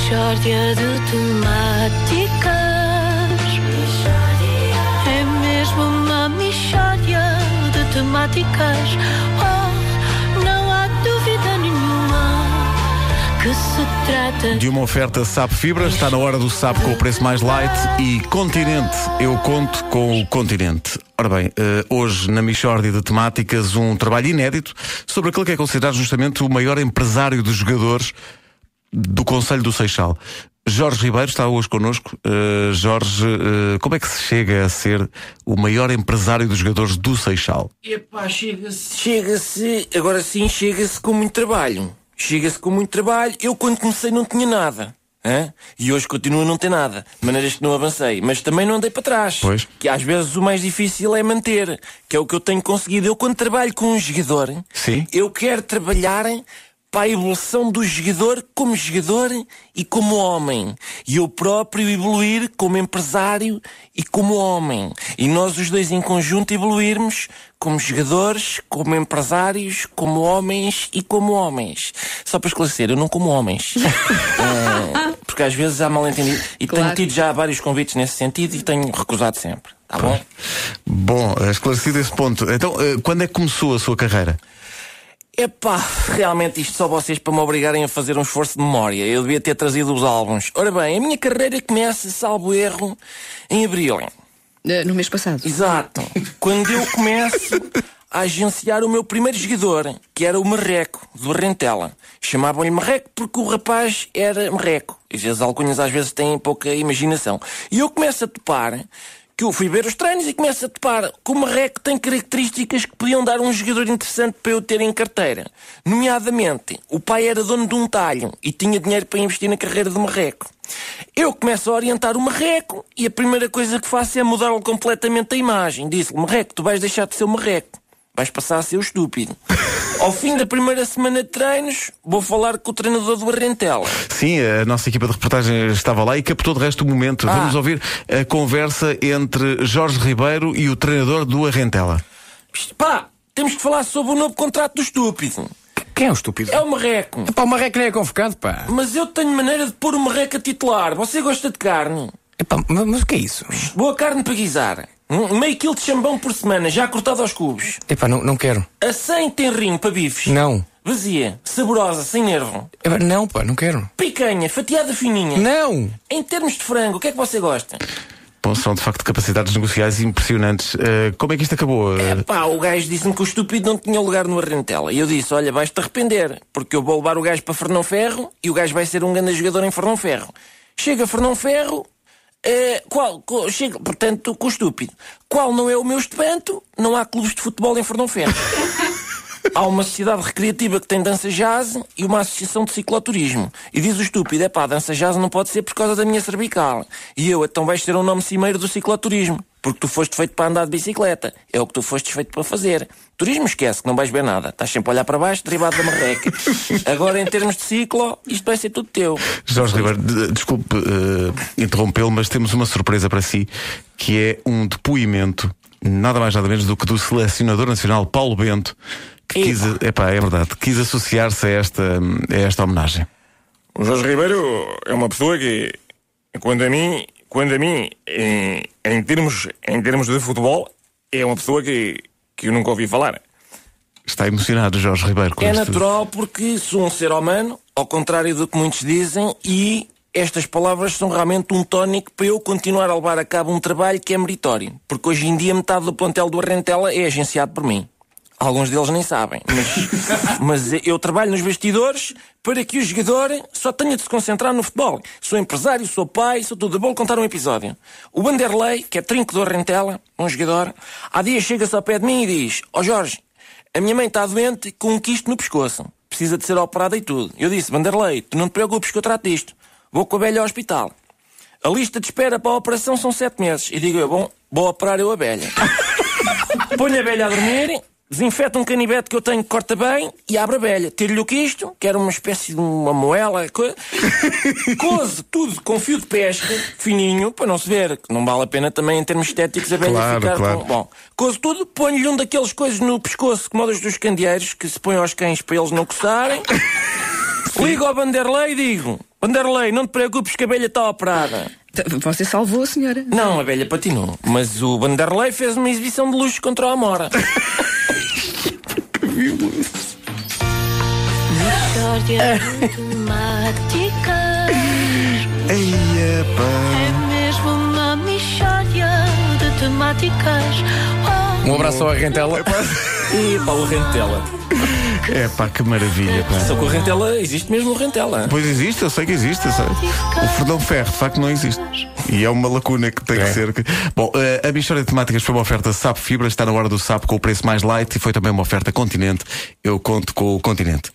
Mixórdia de temáticas. É mesmo uma mixórdia de temáticas. Oh, não há dúvida nenhuma que se trata de uma oferta SAP Fibra. Está na hora do SAP com o preço mais light. E Continente, eu conto com o Continente. Ora bem, hoje na Mixórdia de Temáticas um trabalho inédito sobre aquele que é considerado justamente o maior empresário dos jogadores do Conselho do Seixal. Jorge Ribeiro está hoje connosco. Jorge, como é que se chega a ser o maior empresário dos jogadores do Seixal? Epá, chega-se, agora sim, chega-se com muito trabalho. Chega-se com muito trabalho. Eu quando comecei não tinha nada. E hoje continuo a não ter nada, de maneiras que não avancei, mas também não andei para trás. Pois. Que às vezes o mais difícil é manter, que é o que eu tenho conseguido. Eu quando trabalho com um jogador, sim, eu quero trabalhar para a evolução do jogador e como homem. E eu próprio evoluir como empresário e como homem. E nós os dois em conjunto evoluirmos como jogadores, como empresários, como homens e como homens. Só para esclarecer, eu não como homens. Porque às vezes há mal entendido. E claro, tenho tido já vários convites nesse sentido e tenho recusado sempre. Tá bom? Bom, esclarecido esse ponto. Então, quando é que começou a sua carreira? Epá, realmente isto só vocês para me obrigarem a fazer um esforço de memória. Eu devia ter trazido os álbuns. Ora bem, a minha carreira começa, salvo erro, em abril. No mês passado. Exato. Quando eu começo a agenciar o meu primeiro jogador, que era o Marreco, do Rentela. Chamavam-lhe Marreco porque o rapaz era marreco. E as alcunhas às vezes têm pouca imaginação. E eu começo a topar, que eu fui ver os treinos e começo a topar que o Marreco tem características que podiam dar um jogador interessante para eu ter em carteira. Nomeadamente, o pai era dono de um talho e tinha dinheiro para investir na carreira do Marreco. Eu começo a orientar o Marreco e a primeira coisa que faço é mudar-lhe completamente a imagem. Disse-lhe, Marreco, tu vais deixar de ser o Marreco. Vais passar a ser o estúpido. Ao fim da primeira semana de treinos, vou falar com o treinador do Arrentela. Sim, a nossa equipa de reportagem estava lá e captou de resto do momento. Vamos ouvir a conversa entre Jorge Ribeiro e o treinador do Arrentela. Pá, temos que falar sobre o novo contrato do estúpido. Quem é o estúpido? É o Marreco. Epá, o Marreco nem é convocado, pá. Mas eu tenho maneira de pôr o Marreco a titular. Você gosta de carne? Epá, mas o que é isso? Boa carne para guisar. Meio quilo de chambão por semana, já cortado aos cubos. Epá, não quero. A 100 tenrinho para bifes. Não. Vazia, saborosa, sem nervo. Epá, não, pá, não quero. Picanha, fatiada fininha. Não. Em termos de frango, o que é que você gosta? Bom, são de facto capacidades negociais impressionantes. Como é que isto acabou? Pá, o gajo disse-me que o estúpido não tinha lugar no Arrentela. E eu disse, olha, vais-te arrepender, porque eu vou levar o gajo para Fernão Ferro e o gajo vai ser um grande jogador em Fernão Ferro. Chega Fernão Ferro... chega, portanto, com o estúpido. Qual não é o meu espanto? Não há clubes de futebol em Fernão Ferro. Há uma sociedade recreativa que tem dança jazz e uma associação de cicloturismo. E diz o estúpido, dança jazz não pode ser por causa da minha cervical. E eu, então vais ser um nome cimeiro do cicloturismo. Porque tu foste feito para andar de bicicleta. É o que tu foste feito para fazer. Turismo esquece, que não vais ver nada. Estás sempre a olhar para baixo, derivado da marreca. Agora, em termos de ciclo, isto vai ser tudo teu. Jorge Ribeiro, desculpe interrompê-lo, mas temos uma surpresa para si, que é um depoimento, nada mais nada menos do que do selecionador nacional Paulo Bento, que quis associar-se a esta homenagem. O Jorge Ribeiro é uma pessoa que, quando a mim, em termos de futebol, é uma pessoa que eu nunca ouvi falar. Está emocionado, Jorge Ribeiro. É natural, porque sou um ser humano, ao contrário do que muitos dizem, e estas palavras são realmente um tónico para eu continuar a levar a cabo um trabalho que é meritório. Porque hoje em dia metade do plantel do Arrentela é agenciado por mim. Alguns deles nem sabem, mas eu trabalho nos bastidores para que o jogador só tenha de se concentrar no futebol. Sou empresário, sou pai, sou tudo. Vou contar um episódio. O Vanderlei, que é trinco do Arrentela, um jogador, há dias chega-se ao pé de mim e diz: ó Jorge, a minha mãe está doente com um quisto no pescoço. Precisa de ser operada e tudo. Eu disse: Vanderlei, tu não te preocupes que eu trato disto. Vou com a velha ao hospital. A lista de espera para a operação são 7 meses. E digo eu: bom, vou operar eu a velha. Ponho a velha a dormir... Desinfeta um canivete que eu tenho que corta bem e abre a velha. Tiro-lhe o quisto, que era uma espécie de uma moela. Coze tudo com fio de pesca, fininho, para não se ver, que não vale a pena também em termos estéticos a velha ficar... Claro. Bom, coze tudo, ponho-lhe um daqueles coisas no pescoço, como os dos candeeiros, que se põem aos cães para eles não coçarem. Ligo ao Vanderlei e digo: Vanderlei, não te preocupes que a abelha está operada. Você salvou a senhora. Não, a abelha patinou. Mas o Vanderlei fez uma exibição de luxo contra a Amora. Mixórdia de temáticas. Eia, pá. É mesmo uma mixórdia de temáticas. Oh, Um abraço ao Rentela. E Paulo Rentela. É pá, que maravilha, pá. Só que o Rentela, existe mesmo o Rentela. Pois existe, eu sei que existe, eu sei. O Fernão Ferro, de facto, não existe. E é uma lacuna que tem que ser. Bom, a Mixórdia de Temáticas foi uma oferta Sapo Fibra, está na hora do Sapo com o preço mais light e foi também uma oferta Continente. Eu conto com o Continente.